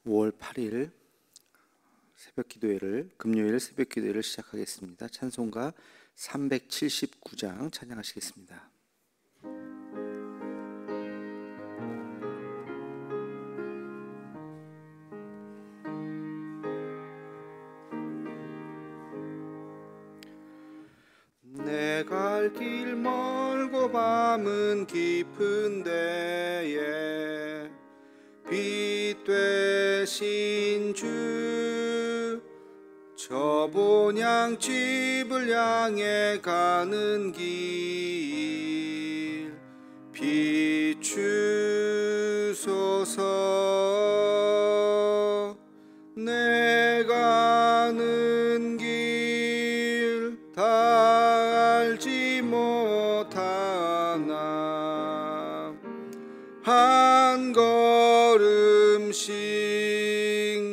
5월 8일 금요일 새벽 기도회를 시작하겠습니다. 찬송가 379장 찬양하시겠습니다. 내 갈 길 멀고 밤은 깊은 데에 빛 되신 주, 저 본향집을 향해 가는 길 비추소서. 내 가는 길 다 알지 못하나 한 걸음씩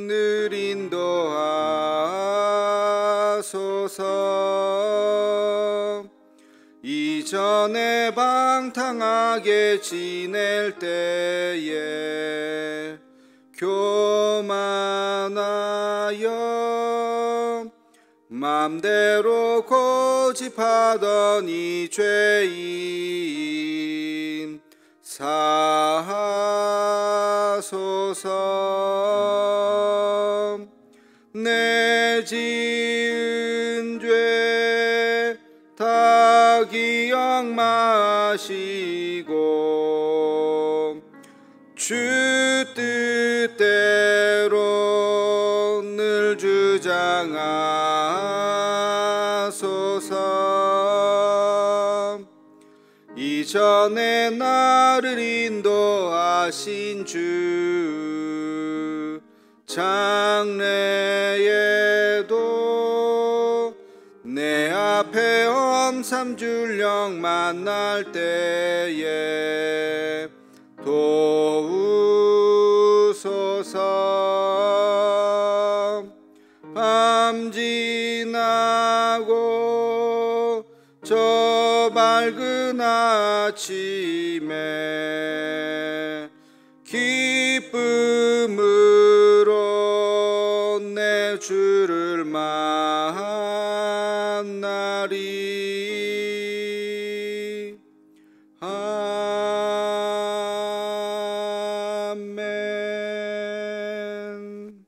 늘 인도하소서. 이전에 방탕하게 지낼 때에 교만하여 맘대로 고집하던 이 죄인 사하소서. 내 지은 죄 다 기억 마시고 주 뜻대로 늘 주장하소서. 이전에 나를 인도하신 주, 장래에도 내 앞에 엄삼줄령 만날 때에 도우소서. 밤 지나고 저 밝은 아침에 기쁨으로 내 주를 만나리. 아멘.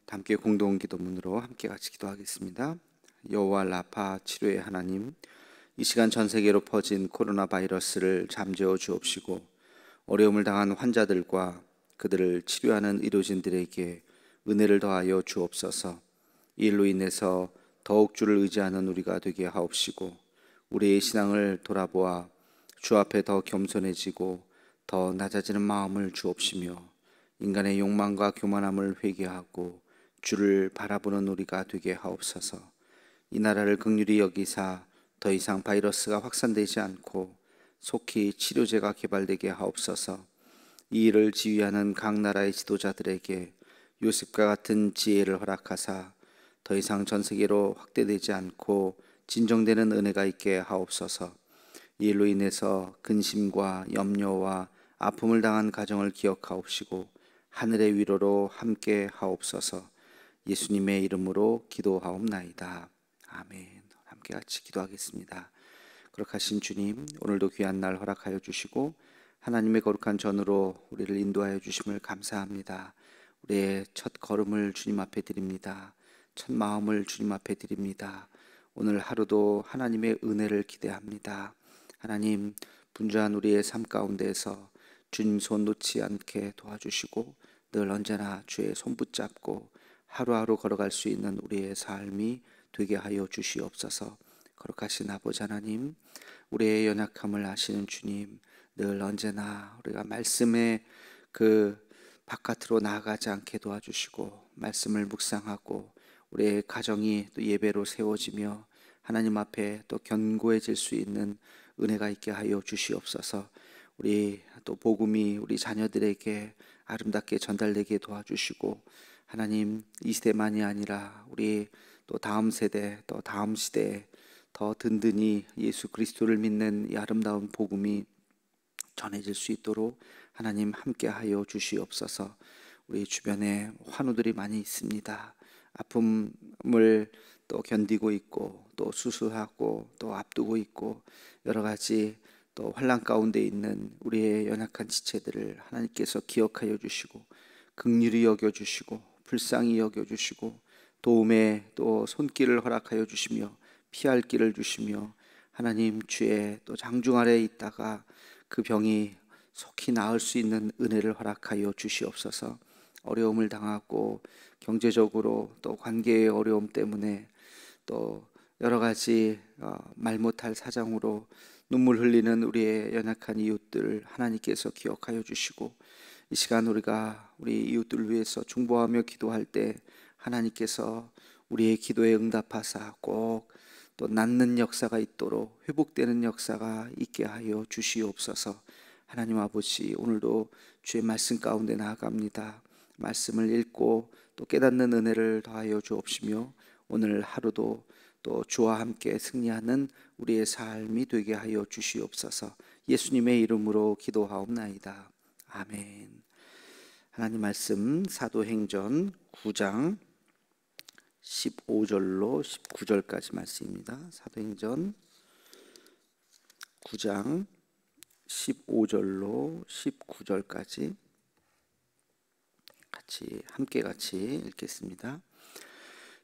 함께 공동 기도문으로 함께 같이 기도하겠습니다. 여호와 라파 치료의 하나님, 이 시간 전 세계로 퍼진 코로나 바이러스를 잠재워 주옵시고 어려움을 당한 환자들과 그들을 치료하는 의료진들에게 은혜를 더하여 주옵소서. 이 일로 인해서 더욱 주를 의지하는 우리가 되게 하옵시고 우리의 신앙을 돌아보아 주 앞에 더 겸손해지고 더 낮아지는 마음을 주옵시며 인간의 욕망과 교만함을 회개하고 주를 바라보는 우리가 되게 하옵소서. 이 나라를 긍휼히 여기사 더 이상 바이러스가 확산되지 않고 속히 치료제가 개발되게 하옵소서. 이 일을 지휘하는 각 나라의 지도자들에게 요셉과 같은 지혜를 허락하사 더 이상 전 세계로 확대되지 않고 진정되는 은혜가 있게 하옵소서. 이 일로 인해서 근심과 염려와 아픔을 당한 가정을 기억하옵시고 하늘의 위로로 함께 하옵소서. 예수님의 이름으로 기도하옵나이다. 아멘. 함께 같이 기도하겠습니다. 거룩하신 주님, 오늘도 귀한 날 허락하여 주시고 하나님의 거룩한 전으로 우리를 인도하여 주심을 감사합니다. 우리의 첫 걸음을 주님 앞에 드립니다. 첫 마음을 주님 앞에 드립니다. 오늘 하루도 하나님의 은혜를 기대합니다. 하나님, 분주한 우리의 삶 가운데에서 주님 손 놓지 않게 도와주시고 늘 언제나 주의 손 붙잡고 하루하루 걸어갈 수 있는 우리의 삶이 되게 하여 주시옵소서. 거룩하신 아버지 하나님, 우리의 연약함을 아시는 주님, 늘 언제나 우리가 말씀의 그 바깥으로 나아가지 않게 도와주시고 말씀을 묵상하고 우리의 가정이 또 예배로 세워지며 하나님 앞에 또 견고해질 수 있는 은혜가 있게 하여 주시옵소서. 우리 또 복음이 우리 자녀들에게 아름답게 전달되게 도와주시고 하나님, 이 시대만이 아니라 우리 또 다음 세대, 또 다음 시대에 더 든든히 예수 그리스도를 믿는 이 아름다운 복음이 전해질 수 있도록 하나님 함께하여 주시옵소서. 우리 주변에 환우들이 많이 있습니다. 아픔을 또 견디고 있고 또 수술하고 또 앞두고 있고 여러 가지 또 환난 가운데 있는 우리의 연약한 지체들을 하나님께서 기억하여 주시고 긍휼히 여겨 주시고 불쌍히 여겨 주시고 도움의 또 손길을 허락하여 주시며 피할 길을 주시며 하나님 주의 또 장중 아래에 있다가 그 병이 속히 나을 수 있는 은혜를 허락하여 주시옵소서. 어려움을 당하고 경제적으로 또 관계의 어려움 때문에 또 여러 가지 말 못할 사정으로 눈물 흘리는 우리의 연약한 이웃들 하나님께서 기억하여 주시고 이 시간 우리가 우리 이웃들을 위해서 중보하며 기도할 때 하나님께서 우리의 기도에 응답하사 꼭 또 낫는 역사가 있도록 회복되는 역사가 있게 하여 주시옵소서. 하나님 아버지, 오늘도 주의 말씀 가운데 나아갑니다. 말씀을 읽고 또 깨닫는 은혜를 더하여 주옵시며 오늘 하루도 또 주와 함께 승리하는 우리의 삶이 되게 하여 주시옵소서. 예수님의 이름으로 기도하옵나이다. 아멘. 하나님 말씀 사도행전 9장 15절로 19절까지 말씀입니다. 사도행전 9장 15절로 19절까지 같이 읽겠습니다.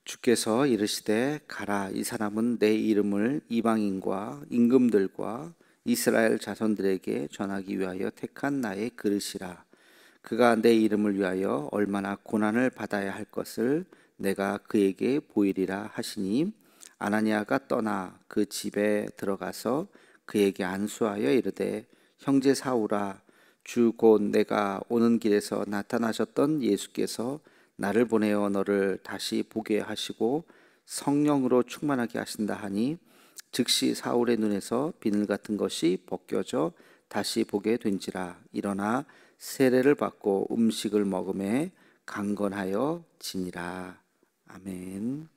주께서 이르시되 가라, 이 사람은 내 이름을 이방인과 임금들과 이스라엘 자손들에게 전하기 위하여 택한 나의 그릇이라. 그가 내 이름을 위하여 얼마나 고난을 받아야 할 것을 내가 그에게 보이리라 하시니 아나니아가 떠나 그 집에 들어가서 그에게 안수하여 이르되 형제 사울아, 주 곧 내가 오는 길에서 나타나셨던 예수께서 나를 보내어 너를 다시 보게 하시고 성령으로 충만하게 하신다 하니 즉시 사울의 눈에서 비늘 같은 것이 벗겨져 다시 보게 된지라. 일어나 세례를 받고 음식을 먹음에 강건하여 지니라. 아멘.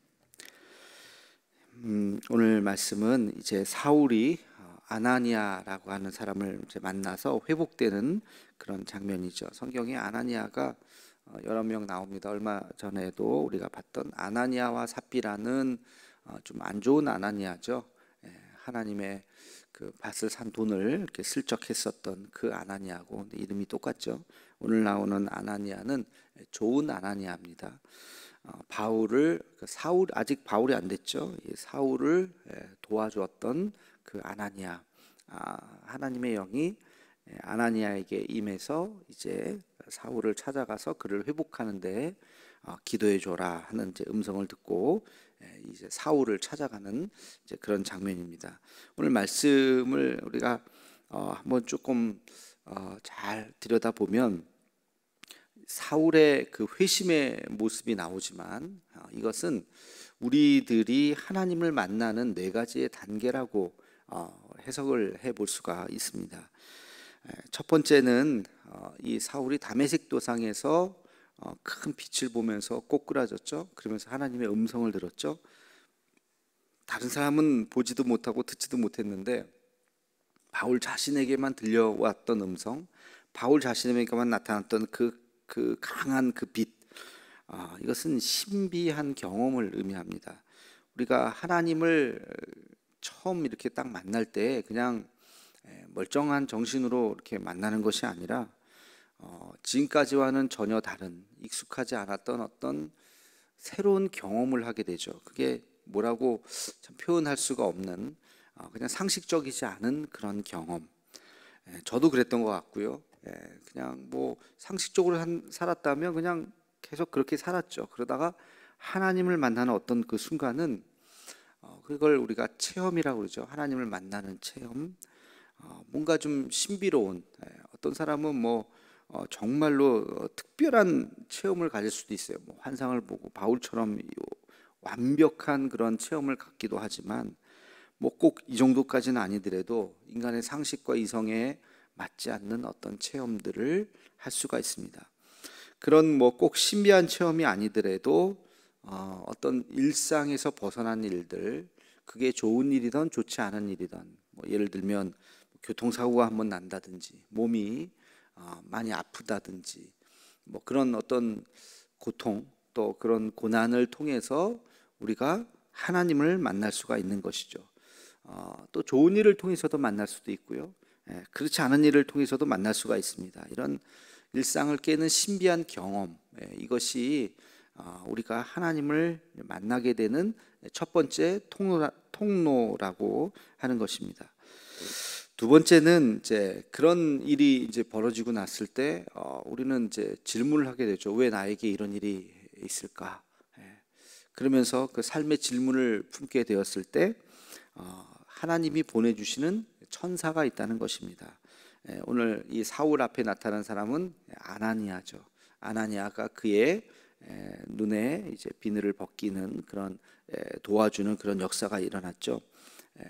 오늘 말씀은 이제 사울이 아나니아라고 하는 사람을 이제 만나서 회복되는 그런 장면이죠. 성경에 아나니아가 여러 명 나옵니다. 얼마 전에도 우리가 봤던 아나니아와 삽비라는 좀 안 좋은 아나니아죠. 하나님의 그 밭을 산 돈을 이렇게 슬쩍 했었던 그 아나니아고 이름이 똑같죠. 오늘 나오는 아나니아는 좋은 아나니아입니다. 바울을 사울 아직 바울이 안 됐죠. 사울을 도와주었던 그 아나니아. 하나님의 영이 아나니아에게 임해서 이제 사울을 찾아가서 그를 회복하는데 기도해 줘라 하는 이제 음성을 듣고 이제 사울을 찾아가는 이제 그런 장면입니다. 오늘 말씀을 우리가 한번 조금 잘 들여다보면 사울의 그 회심의 모습이 나오지만 이것은 우리들이 하나님을 만나는 네 가지의 단계라고 해석을 해볼 수가 있습니다. 첫 번째는 이 사울이 다메섹 도상에서 큰 빛을 보면서 꼬꾸라졌죠. 그러면서 하나님의 음성을 들었죠. 다른 사람은 보지도 못하고 듣지도 못했는데 바울 자신에게만 들려왔던 음성, 바울 자신에게만 나타났던 그 강한 그 빛, 이것은 신비한 경험을 의미합니다. 우리가 하나님을 처음 이렇게 딱 만날 때 그냥 멀쩡한 정신으로 이렇게 만나는 것이 아니라 지금까지와는 전혀 다른 익숙하지 않았던 어떤 새로운 경험을 하게 되죠. 그게 뭐라고 참 표현할 수가 없는 그냥 상식적이지 않은 그런 경험. 저도 그랬던 것 같고요. 그냥 뭐 상식적으로 살았다면 그냥 계속 그렇게 살았죠. 그러다가 하나님을 만나는 어떤 그 순간은 그걸 우리가 체험이라고 그러죠. 하나님을 만나는 체험. 뭔가 좀 신비로운, 어떤 사람은 뭐 정말로 특별한 체험을 가질 수도 있어요. 뭐 환상을 보고 바울처럼 완벽한 그런 체험을 갖기도 하지만 뭐 꼭 이 정도까지는 아니더라도 인간의 상식과 이성에 맞지 않는 어떤 체험들을 할 수가 있습니다. 그런 뭐 꼭 신비한 체험이 아니더라도 어떤 일상에서 벗어난 일들, 그게 좋은 일이든 좋지 않은 일이든, 뭐 예를 들면 교통사고가 한번 난다든지 몸이 많이 아프다든지 뭐 그런 어떤 고통 또 그런 고난을 통해서 우리가 하나님을 만날 수가 있는 것이죠. 또 좋은 일을 통해서도 만날 수도 있고요. 그렇지 않은 일을 통해서도 만날 수가 있습니다. 이런 일상을 깨는 신비한 경험, 이것이 우리가 하나님을 만나게 되는 첫 번째 통로라고 하는 것입니다. 두 번째는 이제 그런 일이 이제 벌어지고 났을 때 우리는 이제 질문을 하게 되죠. 왜 나에게 이런 일이 있을까? 그러면서 그 삶의 질문을 품게 되었을 때 하나님이 보내주시는 천사가 있다는 것입니다. 오늘 이 사울 앞에 나타난 사람은 아나니아죠. 아나니아가 그의 눈에 이제 비늘을 벗기는 그런 도와주는 그런 역사가 일어났죠.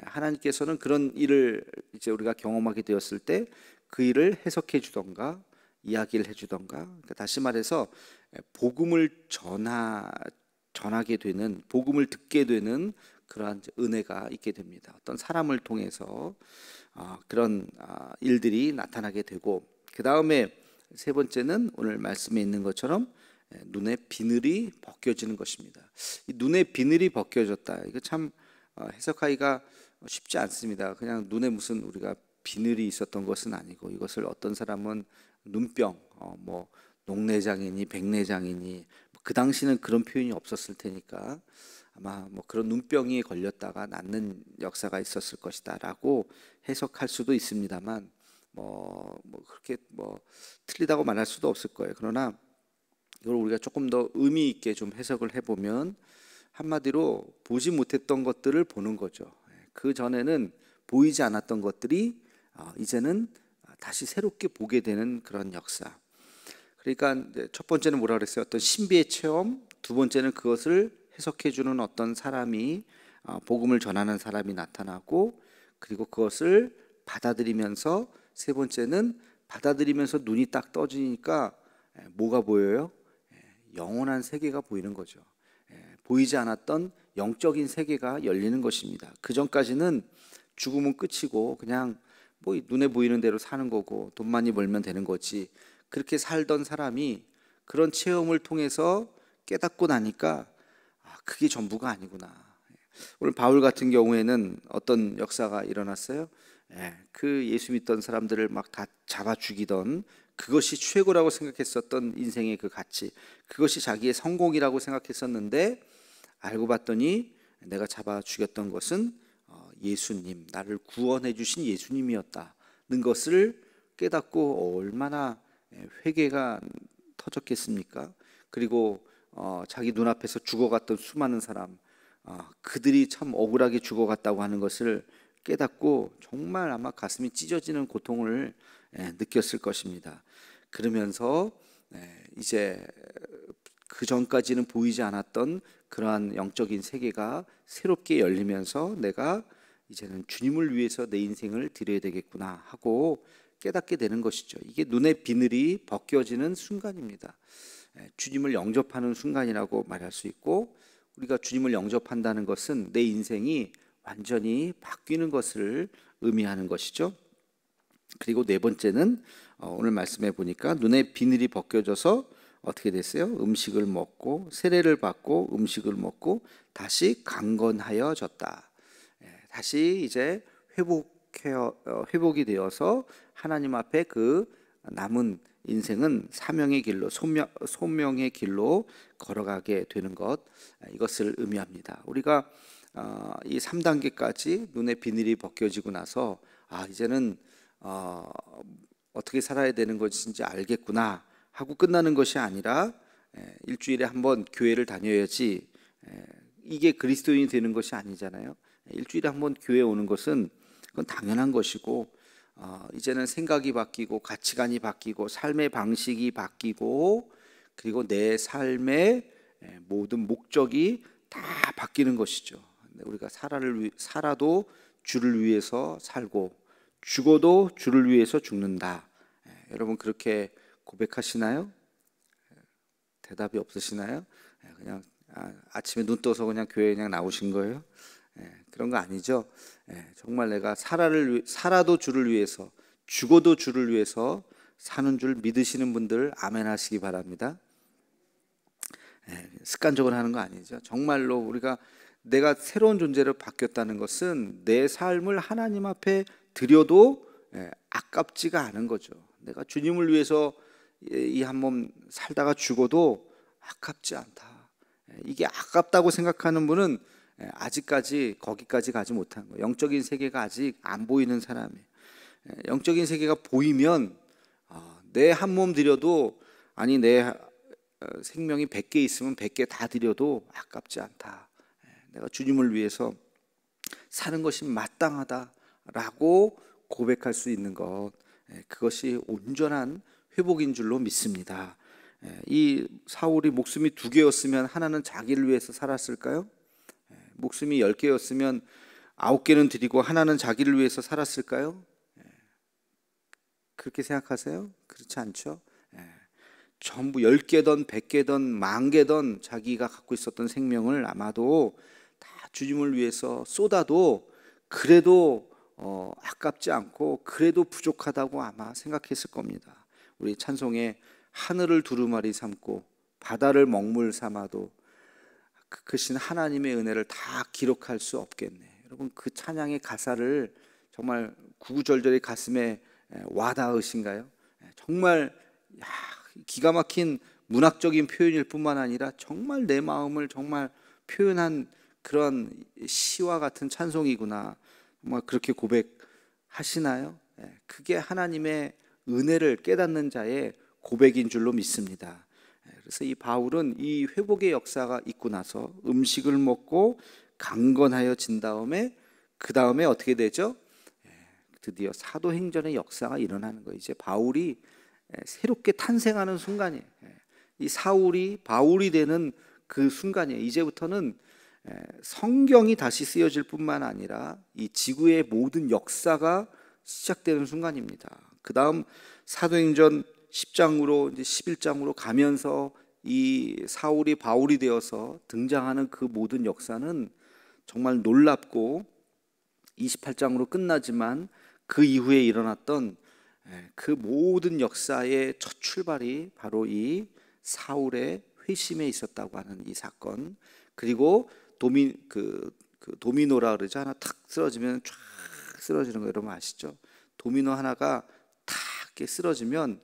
하나님께서는 그런 일을 이제 우리가 경험하게 되었을 때 그 일을 해석해 주던가 이야기를 해 주던가, 그러니까 다시 말해서 복음을 전하게 되는, 복음을 듣게 되는 그러한 은혜가 있게 됩니다. 어떤 사람을 통해서 그런 일들이 나타나게 되고, 그 다음에 세 번째는 오늘 말씀에 있는 것처럼 눈의 비늘이 벗겨지는 것입니다. 이 눈의 비늘이 벗겨졌다, 이거 참 해석하기가 쉽지 않습니다. 그냥 눈에 무슨 우리가 비늘이 있었던 것은 아니고, 이것을 어떤 사람은 눈병, 뭐 녹내장이니 백내장이니, 그 당시는 그런 표현이 없었을 테니까 아마 뭐 그런 눈병이 걸렸다가 낫는 역사가 있었을 것이다라고 해석할 수도 있습니다만, 뭐 그렇게 뭐 틀리다고 말할 수도 없을 거예요. 그러나 이걸 우리가 조금 더 의미 있게 좀 해석을 해보면, 한마디로 보지 못했던 것들을 보는 거죠. 그 전에는 보이지 않았던 것들이 이제는 다시 새롭게 보게 되는 그런 역사. 그러니까 첫 번째는 뭐라 그랬어요? 어떤 신비의 체험. 두 번째는 그것을 해석해 주는 어떤 사람이, 복음을 전하는 사람이 나타나고, 그리고 그것을 받아들이면서, 세 번째는 받아들이면서 눈이 딱 떠지니까 뭐가 보여요? 영원한 세계가 보이는 거죠. 보이지 않았던 영적인 세계가 열리는 것입니다. 그 전까지는 죽으면 끝이고 그냥 뭐 눈에 보이는 대로 사는 거고 돈 많이 벌면 되는 거지, 그렇게 살던 사람이 그런 체험을 통해서 깨닫고 나니까 그게 전부가 아니구나. 오늘 바울 같은 경우에는 어떤 역사가 일어났어요? 그 예수 믿던 사람들을 막 다 잡아 죽이던, 그것이 최고라고 생각했었던 인생의 그 가치, 그것이 자기의 성공이라고 생각했었는데, 알고 봤더니 내가 잡아 죽였던 것은 예수님, 나를 구원해 주신 예수님이었다는 것을 깨닫고 얼마나 회개가 터졌겠습니까? 그리고 자기 눈앞에서 죽어갔던 수많은 사람, 그들이 참 억울하게 죽어갔다고 하는 것을 깨닫고 정말 아마 가슴이 찢어지는 고통을 느꼈을 것입니다. 그러면서 이제 그 전까지는 보이지 않았던 그러한 영적인 세계가 새롭게 열리면서 내가 이제는 주님을 위해서 내 인생을 드려야 되겠구나 하고 깨닫게 되는 것이죠. 이게 눈의 비늘이 벗겨지는 순간입니다. 주님을 영접하는 순간이라고 말할 수 있고, 우리가 주님을 영접한다는 것은 내 인생이 완전히 바뀌는 것을 의미하는 것이죠. 그리고 네 번째는 오늘 말씀해 보니까 눈의 비늘이 벗겨져서 어떻게 됐어요? 음식을 먹고 세례를 받고 음식을 먹고 다시 강건하여졌다. 다시 이제 회복이 되어서 하나님 앞에 그 남은 인생은 사명의 길로, 소명의 길로 걸어가게 되는 것, 이것을 의미합니다. 우리가 이 3단계까지 눈의 비늘이 벗겨지고 나서 이제는 어떻게 살아야 되는 것인지 알겠구나 하고 끝나는 것이 아니라, 일주일에 한번 교회를 다녀야지 이게 그리스도인이 되는 것이 아니잖아요. 일주일에 한번 교회 오는 것은 그건 당연한 것이고, 이제는 생각이 바뀌고 가치관이 바뀌고 삶의 방식이 바뀌고, 그리고 내 삶의 모든 목적이 다 바뀌는 것이죠. 우리가 살아도 주를 위해서 살고 죽어도 주를 위해서 죽는다. 여러분 그렇게 고백하시나요? 대답이 없으시나요? 그냥 아침에 눈 떠서 그냥 교회 그냥 나오신 거예요? 그런 거 아니죠. 정말 내가 살아도 주를 위해서 죽어도 주를 위해서 사는 줄 믿으시는 분들 아멘 하시기 바랍니다. 습관적으로 하는 거 아니죠. 정말로 우리가 내가 새로운 존재로 바뀌었다는 것은 내 삶을 하나님 앞에 드려도 아깝지가 않은 거죠. 내가 주님을 위해서 이 한 몸 살다가 죽어도 아깝지 않다. 이게 아깝다고 생각하는 분은 아직까지 거기까지 가지 못한 거예요. 영적인 세계가 아직 안 보이는 사람이에요. 영적인 세계가 보이면 내 한 몸 드려도, 아니 내 생명이 100개 있으면 100개 다 드려도 아깝지 않다. 내가 주님을 위해서 사는 것이 마땅하다라고 고백할 수 있는 것, 그것이 온전한 회복인 줄로 믿습니다. 이 사울이 목숨이 2개였으면 하나는 자기를 위해서 살았을까요? 목숨이 10개였으면 9개는 드리고 하나는 자기를 위해서 살았을까요? 그렇게 생각하세요? 그렇지 않죠? 전부 10개든 100개든 10,000개든 자기가 갖고 있었던 생명을 아마도 다 주님을 위해서 쏟아도 그래도 아깝지 않고 그래도 부족하다고 아마 생각했을 겁니다. 우리 찬송에 하늘을 두루마리 삼고 바다를 먹물 삼아도 그 크신 하나님의 은혜를 다 기록할 수 없겠네. 여러분, 그 찬양의 가사를 정말 구구절절히 가슴에 와닿으신가요? 정말 기가 막힌 문학적인 표현일 뿐만 아니라 정말 내 마음을 정말 표현한 그런 시와 같은 찬송이구나. 정말 그렇게 고백하시나요? 그게 하나님의 은혜를 깨닫는 자의 고백인 줄로 믿습니다. 그래서 이 바울은 이 회복의 역사가 있고 나서 음식을 먹고 강건하여진 다음에 그 다음에 어떻게 되죠? 드디어 사도행전의 역사가 일어나는 거예요. 이제 바울이 새롭게 탄생하는 순간이에요. 이 사울이 바울이 되는 그 순간이에요. 이제부터는 성경이 다시 쓰여질 뿐만 아니라 이 지구의 모든 역사가 시작되는 순간입니다. 그 다음 사도행전 10장으로 이제 11장으로 가면서 이 사울이 바울이 되어서 등장하는 그 모든 역사는 정말 놀랍고 28장으로 끝나지만 그 이후에 일어났던 그 모든 역사의 첫 출발이 바로 이 사울의 회심에 있었다고 하는 이 사건, 그리고 도미노라 그러죠. 하나 탁 쓰러지면 쫙 쓰러지는 거 여러분 아시죠? 도미노 하나가 탁 이렇게 쓰러지면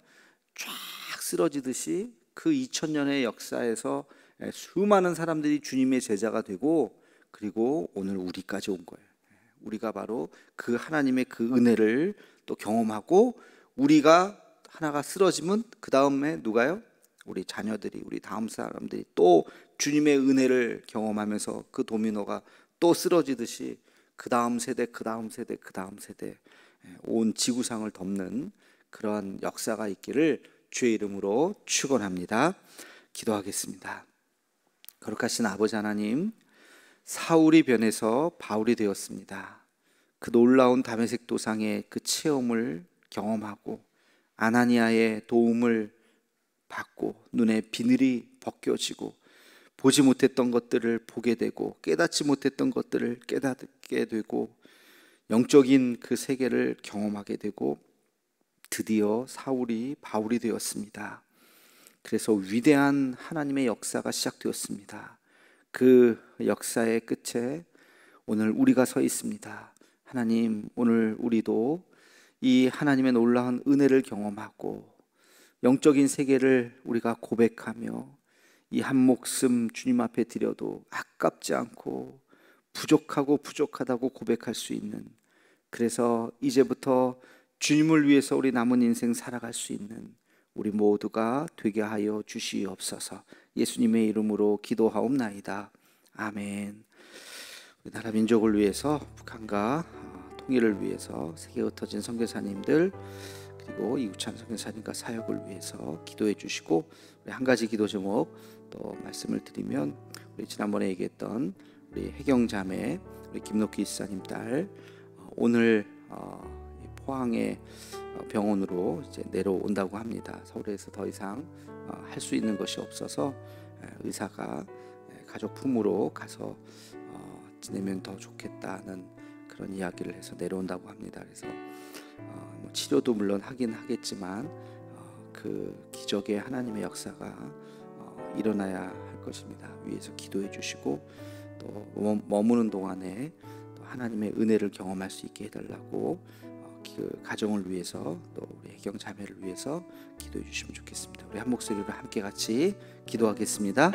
쫙 쓰러지듯이 그 2000년의 역사에서 수많은 사람들이 주님의 제자가 되고, 그리고 오늘 우리까지 온 거예요. 우리가 바로 그 하나님의 그 은혜를 또 경험하고, 우리가 하나가 쓰러지면 그 다음에 누가요? 우리 자녀들이, 우리 다음 사람들이 또 주님의 은혜를 경험하면서 그 도미노가 또 쓰러지듯이 그 다음 세대, 그 다음 세대, 그 다음 세대, 온 지구상을 덮는 그러한 역사가 있기를 주의 이름으로 축원합니다. 기도하겠습니다. 거룩하신 아버지 하나님, 사울이 변해서 바울이 되었습니다. 그 놀라운 다메섹 도상의 그 체험을 경험하고 아나니아의 도움을 받고 눈에 비늘이 벗겨지고 보지 못했던 것들을 보게 되고 깨닫지 못했던 것들을 깨닫게 되고 영적인 그 세계를 경험하게 되고 드디어 사울이 바울이 되었습니다. 그래서 위대한 하나님의 역사가 시작되었습니다. 그 역사의 끝에 오늘 우리가 서 있습니다. 하나님, 오늘 우리도 이 하나님의 놀라운 은혜를 경험하고 영적인 세계를 우리가 고백하며 이 한 목숨 주님 앞에 드려도 아깝지 않고 부족하고 부족하다고 고백할 수 있는, 그래서 이제부터 주님을 위해서 우리 남은 인생 살아갈 수 있는 우리 모두가 되게 하여 주시옵소서. 예수님의 이름으로 기도하옵나이다. 아멘. 우리나라 민족을 위해서, 북한과 통일을 위해서, 세계에 흩어진 선교사님들, 그리고 이우찬 선교사님과 사역을 위해서 기도해 주시고, 우리 한 가지 기도 제목 또 말씀을 드리면, 우리 지난번에 얘기했던 우리 혜경자매, 우리 김노키 지사님 딸, 오늘 포항의 병원으로 이제 내려온다고 합니다. 서울에서 더 이상 할 수 있는 것이 없어서 의사가 가족 품으로 가서 지내면 더 좋겠다는 그런 이야기를 해서 내려온다고 합니다. 그래서 치료도 물론 하긴 하겠지만 그 기적의 하나님의 역사가 일어나야 할 것입니다. 위에서 기도해 주시고 또 머무는 동안에 또 하나님의 은혜를 경험할 수 있게 해달라고 그 가정을 위해서 또 우리 혜경 자매를 위해서 기도해 주시면 좋겠습니다. 우리 한 목소리로 함께 같이 기도하겠습니다.